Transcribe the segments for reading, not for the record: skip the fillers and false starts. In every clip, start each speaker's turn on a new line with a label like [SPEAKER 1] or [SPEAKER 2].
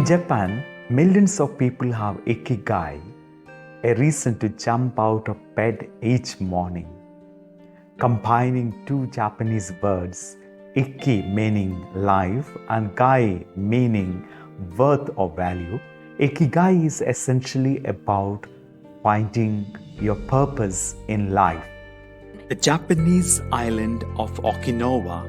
[SPEAKER 1] Japan, millions of people have Ikigai, a reason to jump out of bed each morning. Combining two Japanese words, Iki meaning life and Gai meaning worth or value, Ikigai is essentially about finding your purpose in life. The Japanese island of Okinawa,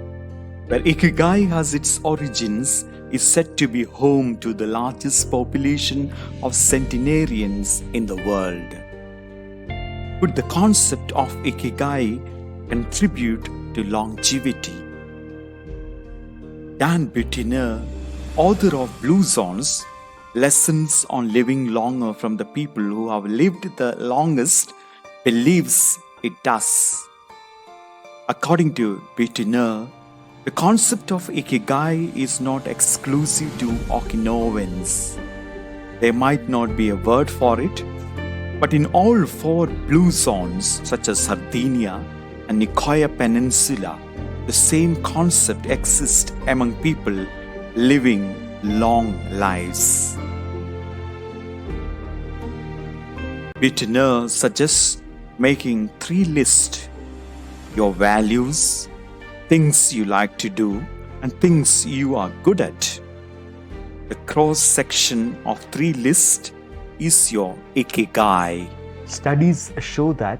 [SPEAKER 1] where Ikigai has its origins, is said to be home to the largest population of centenarians in the world. Could the concept of Ikigai contribute to longevity? Dan Buettner, author of Blue Zones, Lessons on Living Longer from the People Who Have Lived the Longest, believes it does. According to Buettner, the concept of Ikigai is not exclusive to Okinawans. There might not be a word for it, but in all four blue zones such as Sardinia and Nicoya Peninsula, the same concept exists among people living long lives. Buettner suggests making 3 lists: your values, things you like to do, and things you are good at. The cross-section of 3 lists is your Ikigai. Studies show that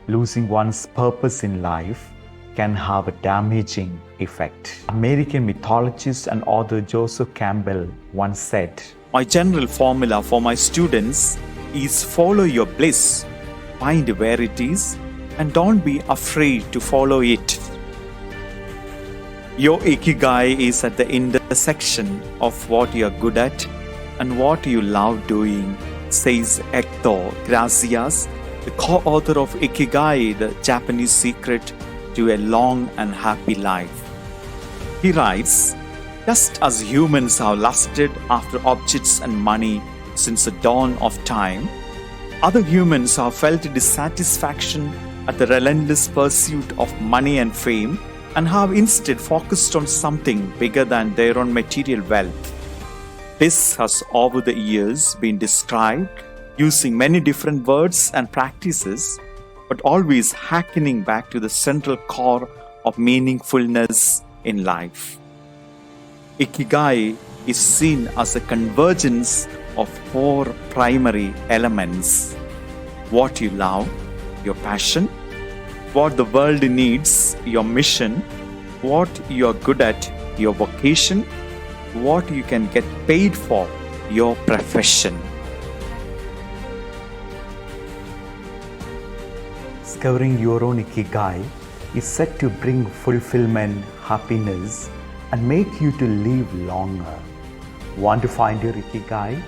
[SPEAKER 1] losing one's purpose in life can have a damaging effect. American mythologist and author Joseph Campbell once said, "My general formula for my students is follow your bliss, find where it is, and don't be afraid to follow it." Your Ikigai is at the intersection of what you are good at and what you love doing, says Hector Gracias, the co-author of Ikigai, the Japanese secret to a long and happy life. He writes, just as humans have lusted after objects and money since the dawn of time, other humans have felt dissatisfaction at the relentless pursuit of money and fame and have instead focused on something bigger than their own material wealth. This has over the years been described using many different words and practices, but always hearkening back to the central core of meaningfulness in life. Ikigai is seen as a convergence of 4 primary elements: what you love, your passion; what the world needs, your mission; what you are good at, your vocation; what you can get paid for, your profession. Discovering your own Ikigai is said to bring fulfillment, happiness, and make you to live longer. Want to find your Ikigai?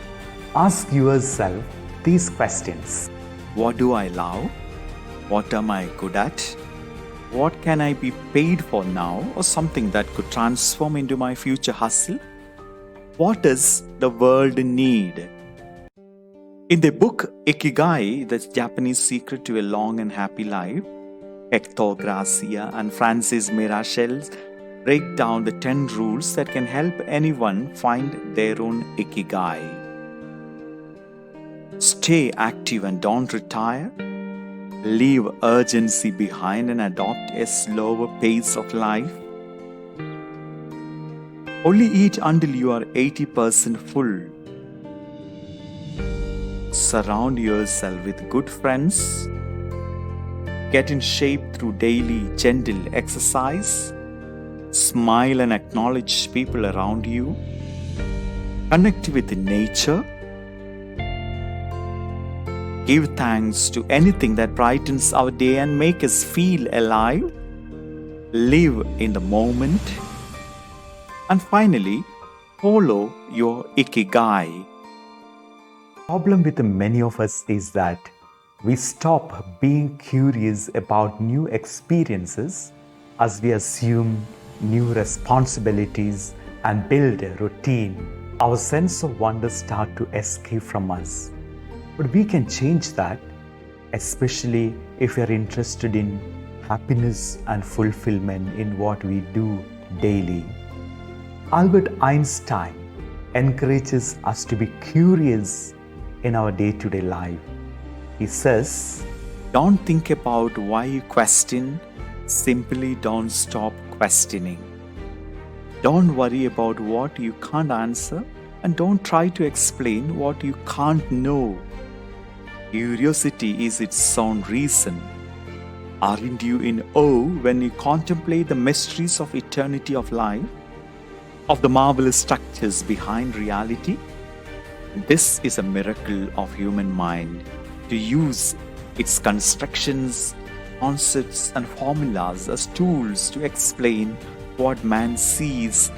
[SPEAKER 1] Ask yourself these questions. What do I love? What am I good at? What can I be paid for now, or something that could transform into my future hustle? What does the world need? In the book Ikigai, the Japanese secret to a long and happy life, Hector Gracia and Francis Mirachel break down the 10 rules that can help anyone find their own Ikigai. Stay active and don't retire. Leave urgency behind and adopt a slower pace of life. Only eat until you are 80% full. Surround yourself with good friends. Get in shape through daily gentle exercise. Smile and acknowledge people around you. Connect with nature. Give thanks to anything that brightens our day and make us feel alive. Live in the moment. And finally, follow your Ikigai. The problem with many of us is that we stop being curious about new experiences as we assume new responsibilities and build a routine. Our sense of wonder starts to escape from us. But we can change that, especially if we are interested in happiness and fulfillment in what we do daily. Albert Einstein
[SPEAKER 2] encourages us to be curious in our day-to-day life. He says,
[SPEAKER 1] Don't think about why you question, simply don't stop questioning. Don't worry about what you can't answer, and don't try to explain what you can't know. Curiosity is its own reason. Aren't you in awe when you contemplate the mysteries of eternity of life, of the marvelous structures behind reality? This is a miracle of human mind, to use its constructions, concepts, and formulas as tools to explain what man sees,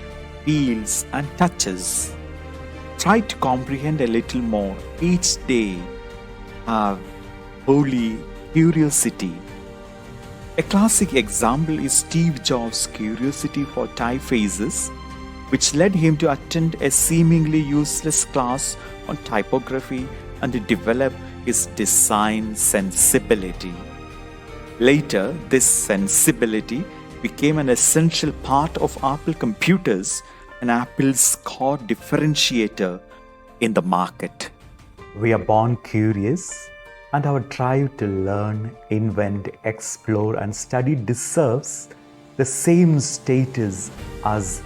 [SPEAKER 1] feels, and touches. Try to comprehend a little more each day. Have holy curiosity. A classic example is Steve Jobs' curiosity for typefaces, which led him to attend a seemingly useless class on typography and to develop his design sensibility. Later, this sensibility became an essential part of Apple computers and Apple's core differentiator in the market.
[SPEAKER 2] we are born curious, and our drive to learn, invent, explore, and study deserves the same status as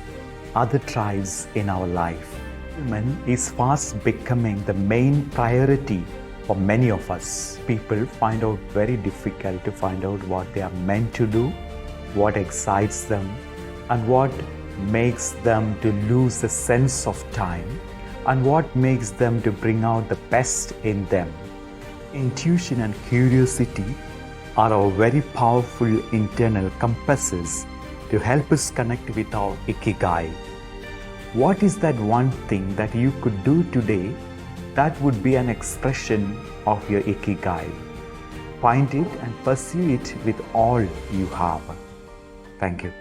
[SPEAKER 2] other drives in our life. Human is fast becoming the main priority for many of us. People find out very difficult to find out what they are meant to do, what excites them, and what makes them to lose the sense of time, and what makes them to bring out the best in them. Intuition and curiosity are our very powerful internal compasses to help us connect with our Ikigai. What is that one thing that you could do today that would be an expression of your Ikigai? Find it and pursue it with all you have. Thank you.